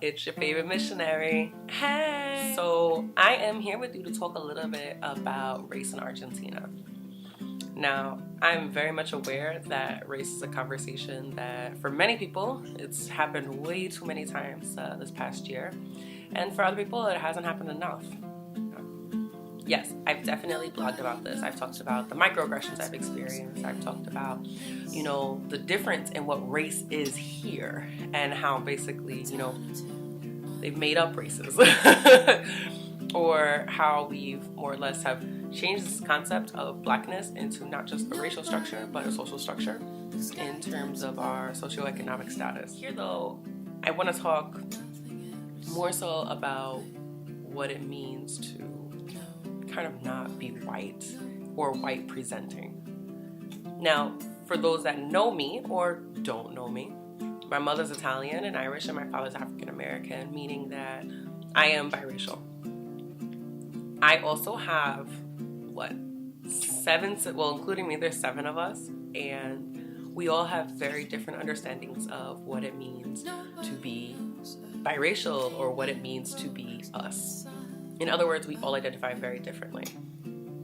It's your favorite missionary. Hey! So I am here with you to talk a little bit about race in Argentina. Now, I'm very much aware that race is a conversation that for many people, it's happened way too many times this past year. And for other people, it hasn't happened enough. Yes, I've definitely blogged about this. I've talked about the microaggressions I've experienced. I've talked about, the difference in what race is here and how basically, they've made up races or how we've more or less have changed this concept of blackness into not just a racial structure, but a social structure in terms of our socioeconomic status. Here though, I want to talk more so about what it means to kind of not be white or white presenting. Now, for those that know me or don't know me, my mother's Italian and Irish and my father's African American, meaning that I am biracial. I also have, including me, there's 7 of us, and we all have very different understandings of what it means to be biracial or what it means to be us. In other words, we all identify very differently.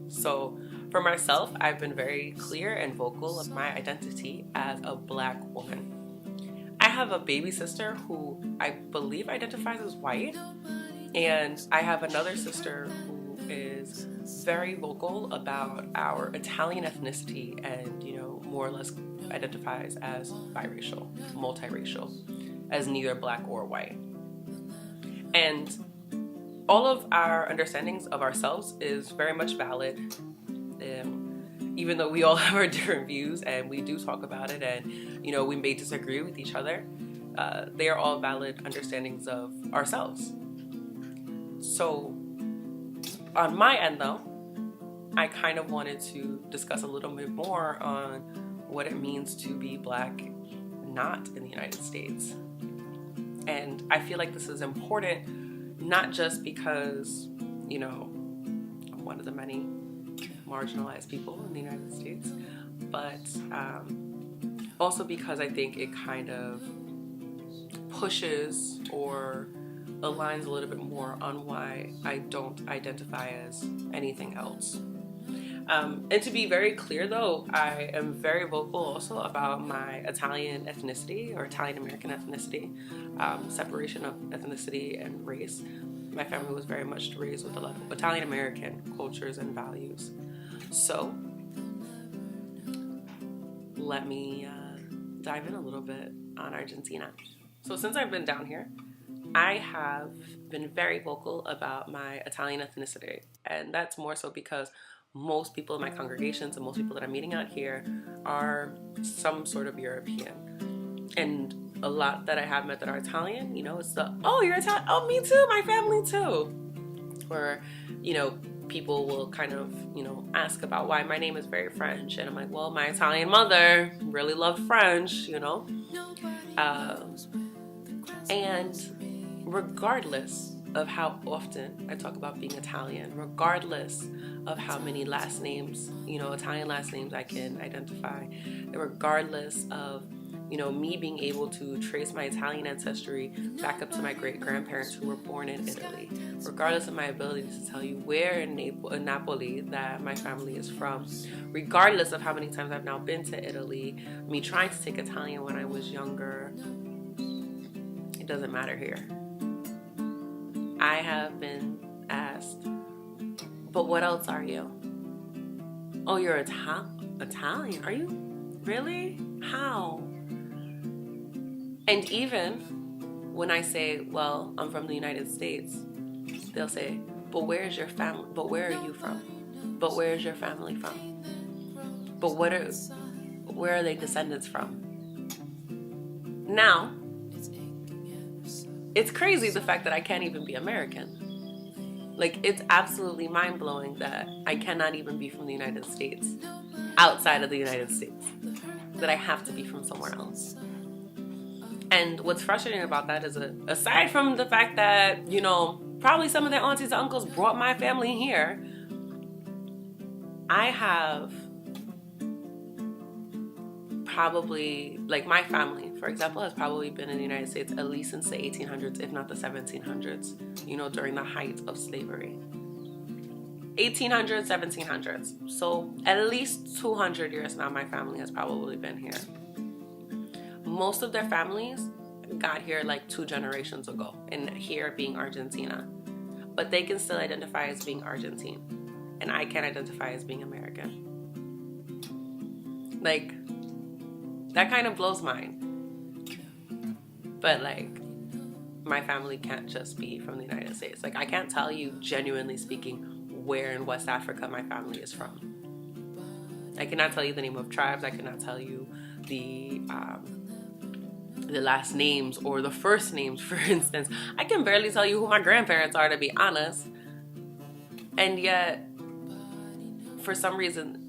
So for myself, I've been very clear and vocal of my identity as a Black woman. I have a baby sister who I believe identifies as white, and I have another sister who is very vocal about our Italian ethnicity and, more or less identifies as biracial, multiracial, as neither Black or white. And all of our understandings of ourselves is very much valid, even though we all have our different views and we do talk about it and, we may disagree with each other. They are all valid understandings of ourselves. So on my end though, I kind of wanted to discuss a little bit more on what it means to be Black not in the United States. And I feel like this is important not just because, I'm one of the many marginalized people in the United States, but also because I think it kind of pushes or aligns a little bit more on why I don't identify as anything else. And to be very clear though, I am very vocal also about my Italian ethnicity or Italian American ethnicity, separation of ethnicity and race. My family was very much raised with a lot of Italian American cultures and values. So let me dive in a little bit on Argentina. So since I've been down here, I have been very vocal about my Italian ethnicity, and that's more so because most people in my congregations and most people that I'm meeting out here are some sort of European. And a lot that I have met that are Italian, it's the, oh, you're Italian? Oh, me too, my family too. Or, people will kind of, ask about why my name is very French. And I'm like, well, my Italian mother really loved French, And regardless of how often I talk about being Italian, regardless of how many last names, Italian last names I can identify, regardless of, me being able to trace my Italian ancestry back up to my great-grandparents who were born in Italy, regardless of my ability to tell you where in Napoli that my family is from, regardless of how many times I've now been to Italy, me trying to take Italian when I was younger, it doesn't matter here. I have been asked, but what else are you? Oh, you're Italian? Are you? Really? How? And even when I say, well, I'm from the United States, they'll say, but where is your family? But where are you from? But where is your family from? But where are they descendants from? Now, it's crazy the fact that I can't even be American. Like, it's absolutely mind-blowing that I cannot even be from the United States, outside of the United States, that I have to be from somewhere else. And what's frustrating about that is, aside from the fact that, probably some of their aunties and uncles brought my family here, I have probably, like my family, for example, has probably been in the United States at least since the 1800s, if not the 1700s, during the height of slavery. 1800s, 1700s. So at least 200 years now, my family has probably been here. Most of their families got here like 2 generations ago, and here being Argentina. But they can still identify as being Argentine, and I can identify as being American. Like, that kind of blows mine. But like, my family can't just be from the United States. Like, I can't tell you, genuinely speaking, where in West Africa my family is from. I cannot tell you the name of tribes. I cannot tell you the last names or the first names, for instance. I can barely tell you who my grandparents are, to be honest. And yet, for some reason,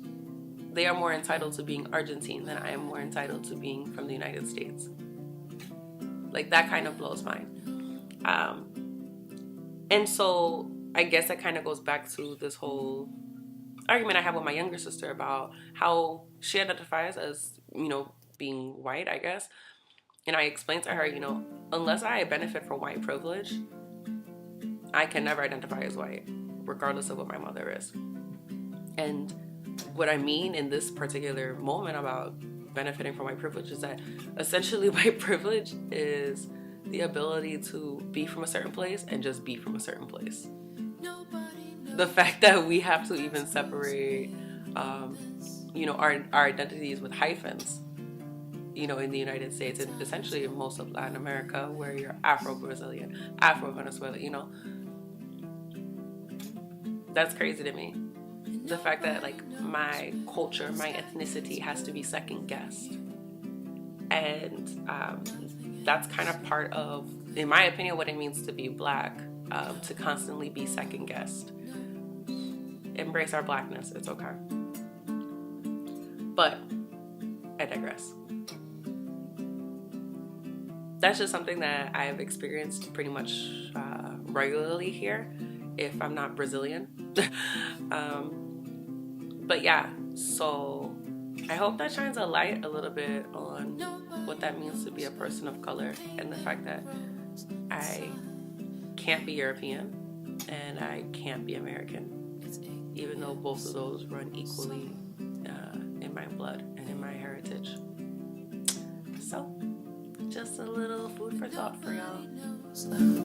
they are more entitled to being Argentine than I am more entitled to being from the United States. Like, that kind of blows mine. And so I guess that kind of goes back to this whole argument I have with my younger sister about how she identifies as, being white, I guess. And I explained to her, unless I benefit from white privilege, I can never identify as white, regardless of what my mother is. And what I mean in this particular moment about benefiting from white privilege is that essentially white privilege is the ability to be from a certain place and just be from a certain place. The fact that we have to even separate, our identities with hyphens, in the United States and essentially in most of Latin America, where you're Afro-Brazilian, Afro-Venezuelan, that's crazy to me. The fact that like my culture, my ethnicity has to be second guessed. And that's kind of part of, in my opinion, what it means to be Black, to constantly be second guessed. Embrace our Blackness, it's okay. But I digress. That's just something that I've experienced pretty much regularly here, if I'm not Brazilian. But yeah, so I hope that shines a light a little bit on what that means to be a person of color, and the fact that I can't be European and I can't be American, even though both of those run equally in my blood and in my heritage. So, just a little food for thought for y'all.